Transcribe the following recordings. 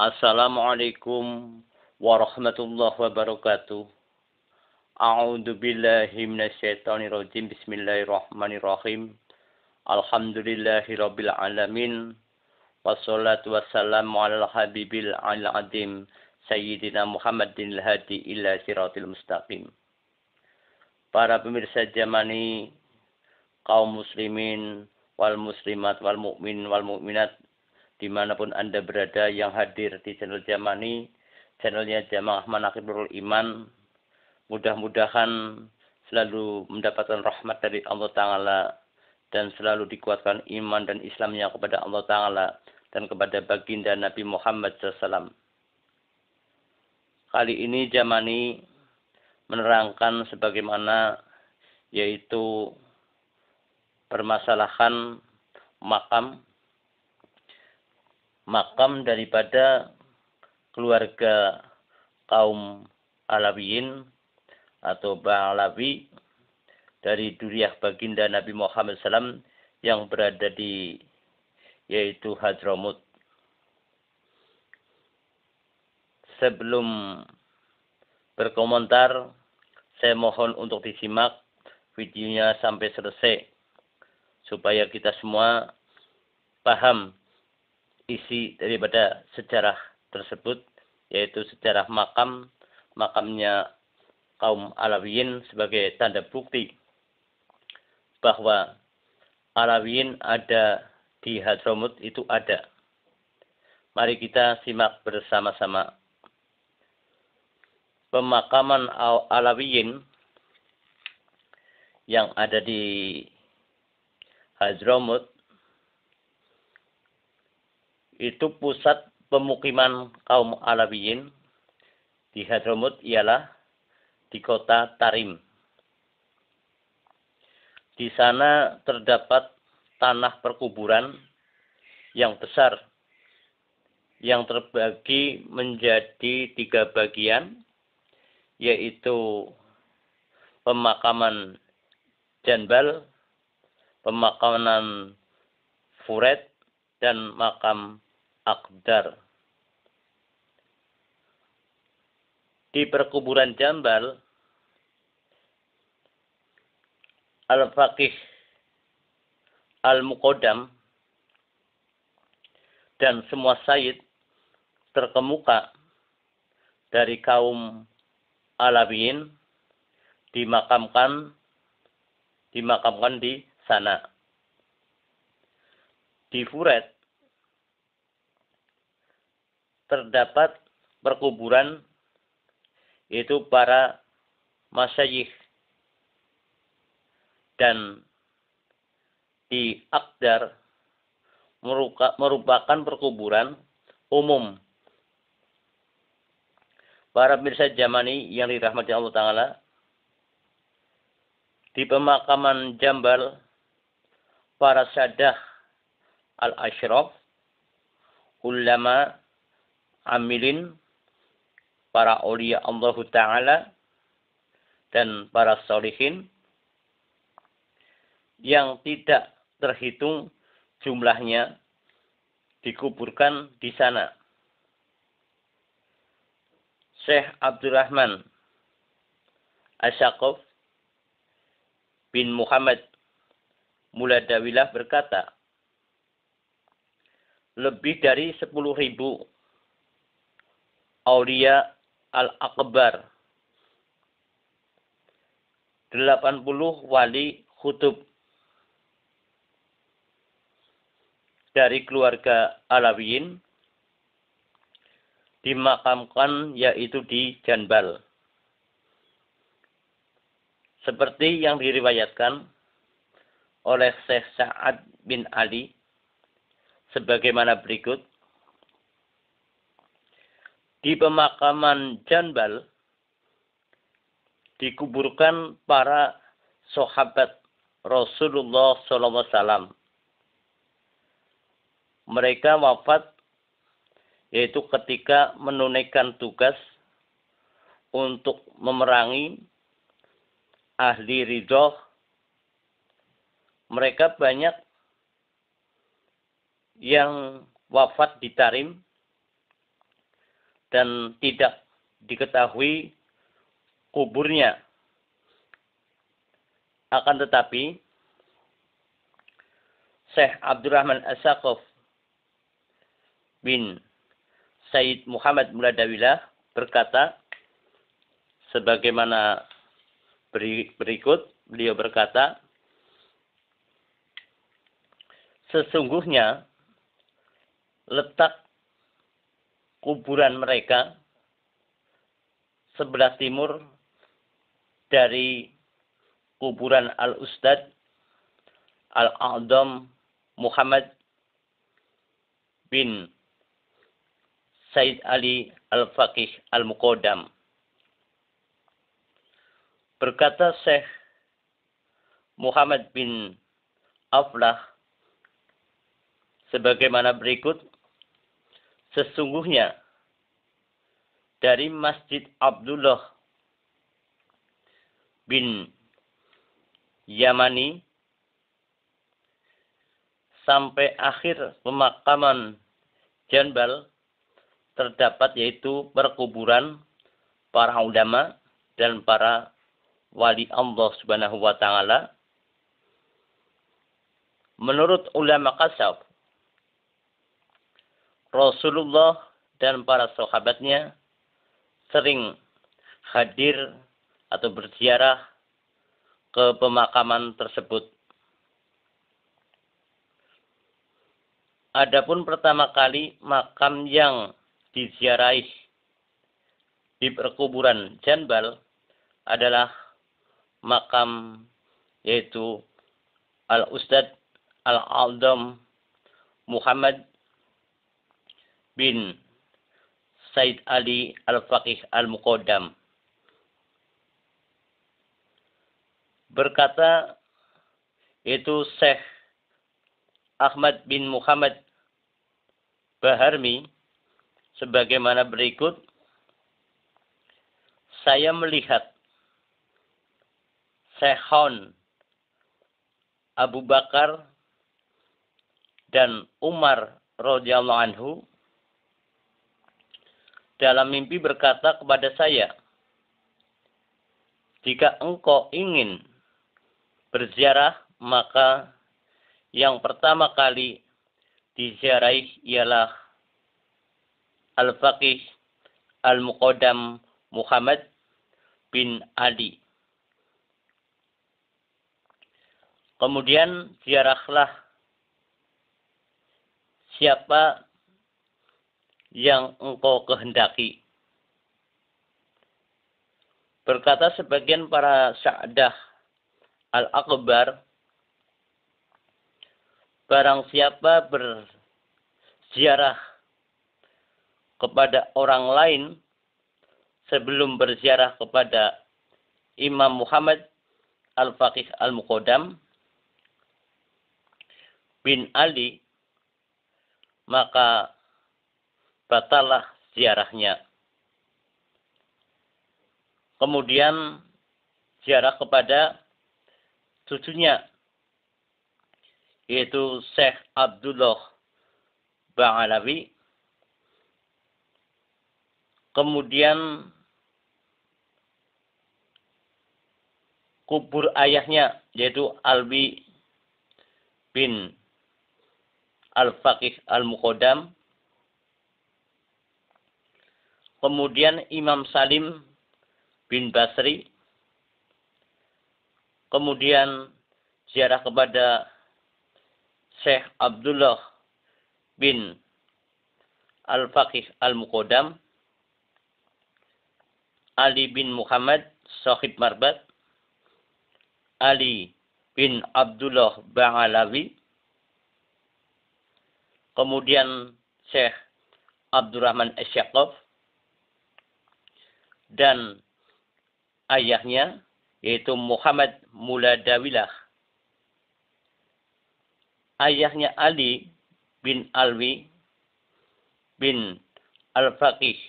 Assalamualaikum warahmatullahi wabarakatuh. A'udzu billahi minasyaitonir rajim. Bismillahirrahmanirrahim. Alhamdulillahirabbil alamin. Wassalatu wassalamu alal habibil azim Sayyidina Muhammadin hadi ila siratil mustaqim. Para pemirsa Jamani, kaum muslimin wal muslimat wal mukmin wal mukminat dimanapun Anda berada yang hadir di channel Jamani, channelnya Jamaah Manaqibul Iman, mudah-mudahan selalu mendapatkan rahmat dari Allah Ta'ala dan selalu dikuatkan iman dan Islamnya kepada Allah Ta'ala dan kepada baginda Nabi Muhammad SAW. Kali ini Jamani menerangkan sebagaimana yaitu permasalahan makam daripada keluarga kaum Alawiyin atau Ba'alawi dari Duriyah baginda Nabi Muhammad SAW yang berada di yaitu Hadramut. Sebelum berkomentar, saya mohon untuk disimak videonya sampai selesai supaya kita semua paham isi daripada sejarah tersebut, yaitu sejarah makamnya kaum Alawiyin sebagai tanda bukti bahwa Alawiyin ada di Hadramut itu ada. Mari kita simak bersama-sama. Pemakaman Alawiyin yang ada di Hadramut itu pusat pemukiman kaum Alawiyin di Hadramut ialah di kota Tarim. Di sana terdapat tanah perkuburan yang besar yang terbagi menjadi 3 bagian, yaitu pemakaman Janbal, pemakaman Furet, dan makam Akdar. Di perkuburan Jambal, Al-Faqih Al-Muqaddam dan semua sayyid terkemuka dari kaum Alawiyin dimakamkan di sana. Di Furet terdapat perkuburan yaitu para masyayikh, dan di Akdar merupakan perkuburan umum. Para pemirsa Jamani yang dirahmati Allah Ta'ala, di pemakaman Jambal, para sadah al-asyraf, ulama, amilin, para aulia Allah Ta'ala, dan para sholihin yang tidak terhitung jumlahnya dikuburkan di sana. Syekh Abdurrahman Asyaqaf bin Muhammad Muladawilah berkata, lebih dari 10.000 aulia al-akbar, 80 wali khutub dari keluarga Alawiyin dimakamkan yaitu di Janbal. Seperti yang diriwayatkan oleh Syekh Sa'ad bin Ali sebagaimana berikut. Di pemakaman Janbal dikuburkan para sahabat Rasulullah SAW. Mereka wafat yaitu ketika menunaikan tugas untuk memerangi ahli ridho. Mereka banyak yang wafat di Tarim dan tidak diketahui kuburnya. Akan tetapi Syekh Abdurrahman As-Saqaf bin Sayyid Muhammad Muladawilah berkata sebagaimana berikut. Beliau berkata, sesungguhnya letak kuburan mereka sebelah timur dari kuburan Al-Ustad Al-A'dham Muhammad bin Said Ali Al-Faqih Al-Muqaddam. Berkata Syekh Muhammad bin Aflah sebagaimana berikut, sesungguhnya dari Masjid Abdullah bin Yamani sampai akhir pemakaman Janbal terdapat yaitu perkuburan para ulama dan para wali Allah Subhanahu wa taala. Menurut ulama kasaf, Rasulullah dan para sahabatnya sering hadir atau berziarah ke pemakaman tersebut. Adapun pertama kali makam yang diziarahi di perkuburan Janbal adalah makam yaitu Al-Ustad Al-A'dham Muhammad bin Said Ali Al-Faqih Al-Muqaddam. Berkata yaitu Syekh Ahmad bin Muhammad Baharmi sebagaimana berikut, saya melihat Syekhon Abu Bakar dan Umar radhiyallahu anhu dalam mimpi berkata kepada saya, jika engkau ingin berziarah, maka yang pertama kali diziarahi ialah Al-Faqih Al-Muqaddam Muhammad bin Ali. Kemudian ziarahlah siapa yang engkau kehendaki. Berkata sebagian para sa'dah al-akbar, barang siapa berziarah kepada orang lain sebelum berziarah kepada Imam Muhammad Al-Faqih Al-Muqaddam bin Ali, maka batalah ziarahnya. Kemudian ziarah kepada cucunya, yaitu Syekh Abdullah Ba'alawi. Kemudian kubur ayahnya, yaitu Alwi bin Al-Faqih Al-Muqaddam. Kemudian Imam Salim bin Basri. Kemudian ziarah kepada Syekh Abdullah bin Al-Faqih Al-Muqaddam, Ali bin Muhammad Sahib Marbat, Ali bin Abdullah Ba'alawi, kemudian Syekh Abdurrahman As-Saqaf, dan ayahnya yaitu Muhammad Muladawilah. Ayahnya Ali bin Alwi bin Al-Faqih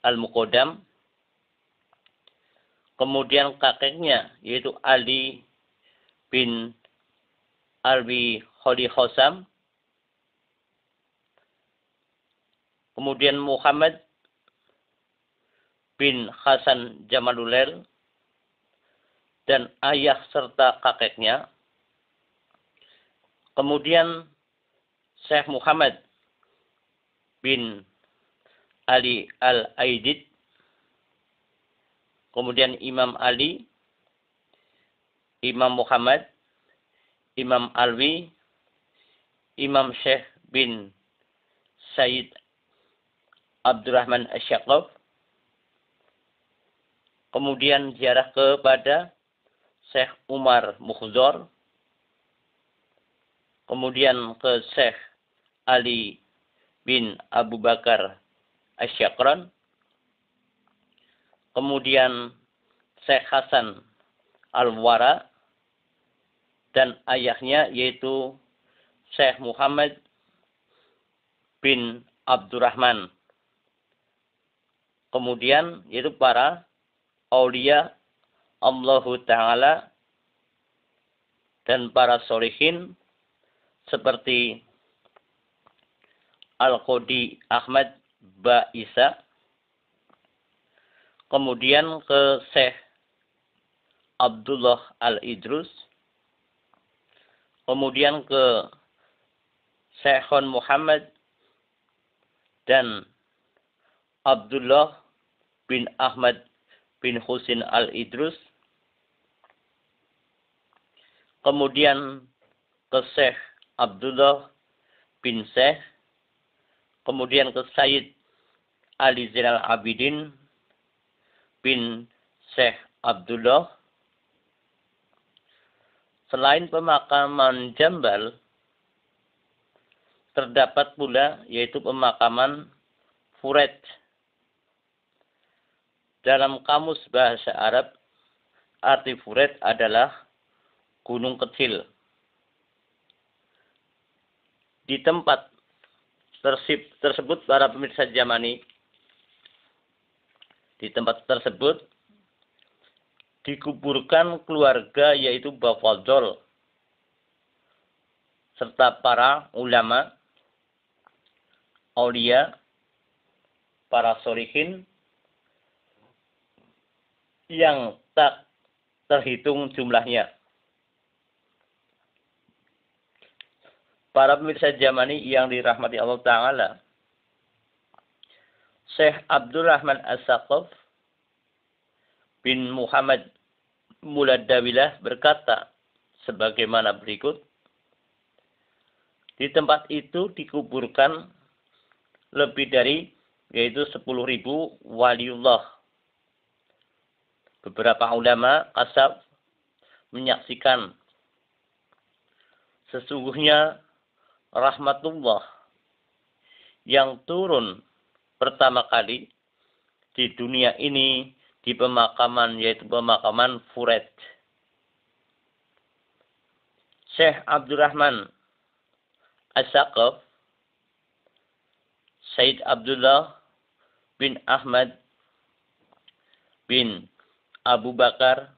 Al-Muqaddam. Kemudian kakeknya yaitu Ali bin Alwi Kholi Khosam. Kemudian Muhammad bin Hasan Jamalullail dan ayah serta kakeknya. Kemudian Syekh Muhammad bin Ali Al-Aidid, kemudian Imam Ali, Imam Muhammad, Imam Alwi, Imam Syekh bin Said Abdurrahman Asy-Syaqqaf. Kemudian ziarah kepada Syekh Umar Mukhdhar. Kemudian ke Syekh Ali bin Abu Bakar Asy-Syakran. Kemudian Syekh Hasan Al-Wara dan ayahnya yaitu Syekh Muhammad bin Abdurrahman. Kemudian yaitu para aulia Allahu Ta'ala dan para sholihin seperti Al-Qodi Ahmad Ba Isa. Kemudian ke Syekh Abdullah Al-Idrus. Kemudian ke Syekhon Muhammad dan Abdullah bin Ahmad bin Husin Al-Idrus. Kemudian ke Syekh Abdullah bin Syekh. Kemudian ke Sayyid Ali Zainal Abidin bin Syekh Abdullah. Selain pemakaman Jambal, terdapat pula yaitu pemakaman Furet. Dalam kamus bahasa Arab, arti Furet adalah gunung kecil. Di tempat tersebut para pemirsa Jamani, di tempat tersebut dikuburkan keluarga yaitu Bafadhol serta para ulama, aulia, para sholihin yang tak terhitung jumlahnya. Para pemirsa Jamani yang dirahmati Allah Ta'ala, Syekh Abdurrahman As-Saqaf bin Muhammad Muladawilah berkata sebagaimana berikut. Di tempat itu dikuburkan lebih dari yaitu 10.000 waliullah. Beberapa ulama kasab menyaksikan sesungguhnya rahmatullah yang turun pertama kali di dunia ini di pemakaman yaitu pemakaman Furet. Syekh Abdurrahman As-Saqaf, Said Abdullah bin Ahmad bin Abu Bakar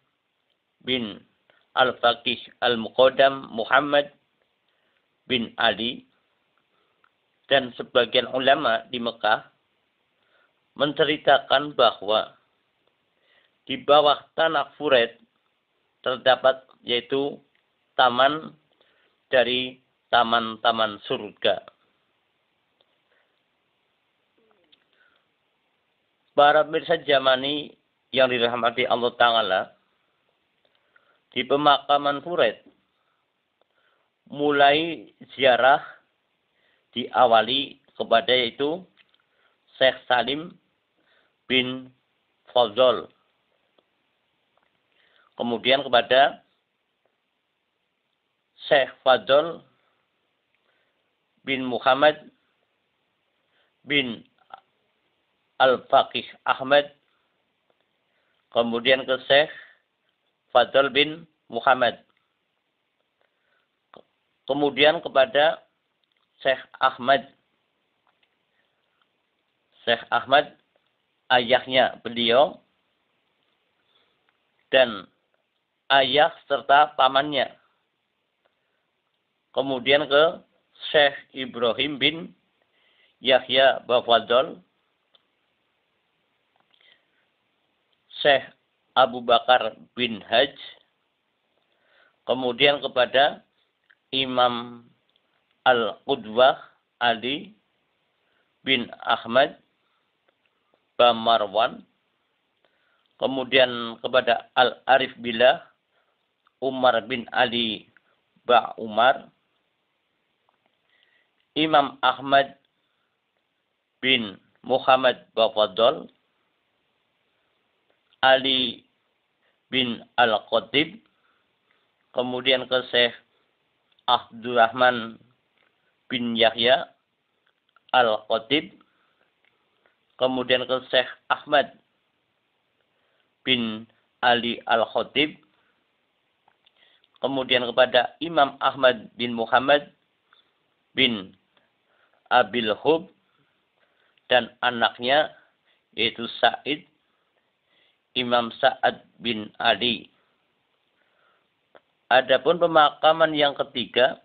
bin Al-Faqih Al-Muqaddam Muhammad bin Ali dan sebagian ulama di Mekah menceritakan bahwa di bawah tanah Furet terdapat yaitu taman dari taman-taman surga. Para pemirsa Jamani yang dirahmati Allah Ta'ala, di pemakaman Furet mulai ziarah diawali kepada yaitu Syekh Salim bin Fadhol. Kemudian kepada Syekh Fadhol bin Muhammad bin Al-Faqih Ahmad. Kemudian ke Syekh Fadhol bin Muhammad. Kemudian kepada Syekh Ahmad. Syekh Ahmad, ayahnya beliau, dan ayah serta pamannya. Kemudian ke Syekh Ibrahim bin Yahya Bafadhol. Syekh Abu Bakar bin Hajj, kemudian kepada Imam Al-Qudwah Ali bin Ahmad Bamarwan, kemudian kepada Al-Arif Billah Umar bin Ali Ba Umar, Imam Ahmad bin Muhammad Bafadol, Ali bin Al-Qatib, kemudian ke Syekh Abdurrahman bin Yahya Al-Qatib, kemudian ke Syekh Ahmad bin Ali Al-Khatib, kemudian kepada Imam Ahmad bin Muhammad bin Abil Hub dan anaknya yaitu Sa'id, Imam Sa'ad bin Ali. Adapun pemakaman yang ketiga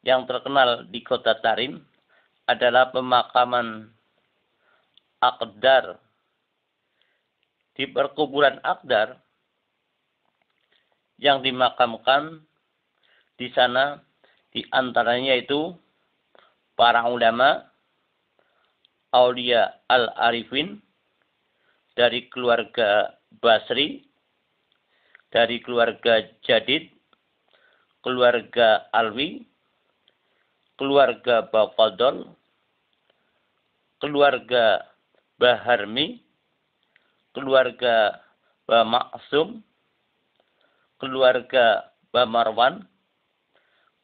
yang terkenal di kota Tarim adalah pemakaman Aqdar. Di perkuburan Aqdar yang dimakamkan di sana di antaranya itu para ulama, aulia al-arifin dari keluarga Basri, dari keluarga Jadid, keluarga Alwi, keluarga Bafadol, keluarga Baharmi, keluarga Bamaksum, keluarga Bamarwan,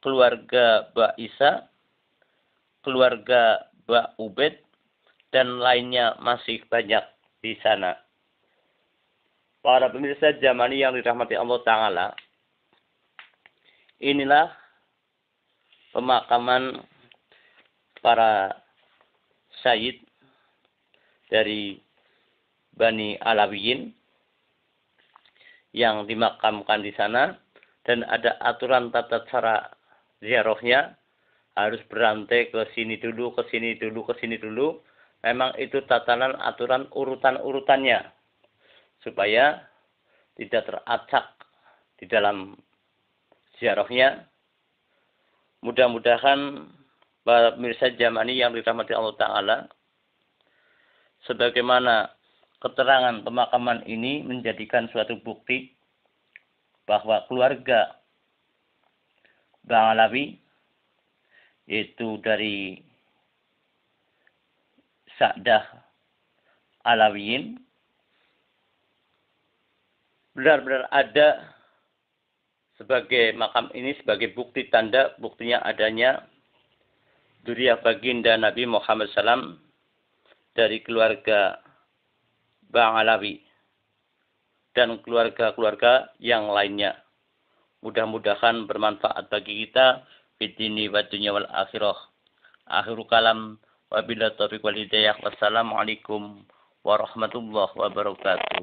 keluarga Ba Isa, keluarga Ba Ubed, dan lainnya masih banyak di sana. Para pemirsa Jamani yang dirahmati Allah Ta'ala, inilah pemakaman para syahid dari Bani Alawiyin yang dimakamkan di sana, dan ada aturan tata cara ziarahnya, harus berantai ke sini dulu, ke sini dulu, ke sini dulu. Memang itu tatanan aturan urutan-urutannya supaya tidak teracak di dalam ziarahnya. Mudah-mudahan para pemirsa Jamani yang dirahmati Allah Ta'ala, sebagaimana keterangan pemakaman ini menjadikan suatu bukti bahwa keluarga Bang Alawi, yaitu dari Sa'dah Alawiyin, benar-benar ada sebagai makam ini sebagai bukti tanda, buktinya adanya dzurriyyah baginda Nabi Muhammad SAW dari keluarga Bang Alawi dan keluarga-keluarga yang lainnya. Mudah-mudahan bermanfaat bagi kita fid dini wa dunya wal akhirah. Akhirul kalam wabillahi taufiq wal hidayah. Wassalamualaikum warahmatullahi wabarakatuh.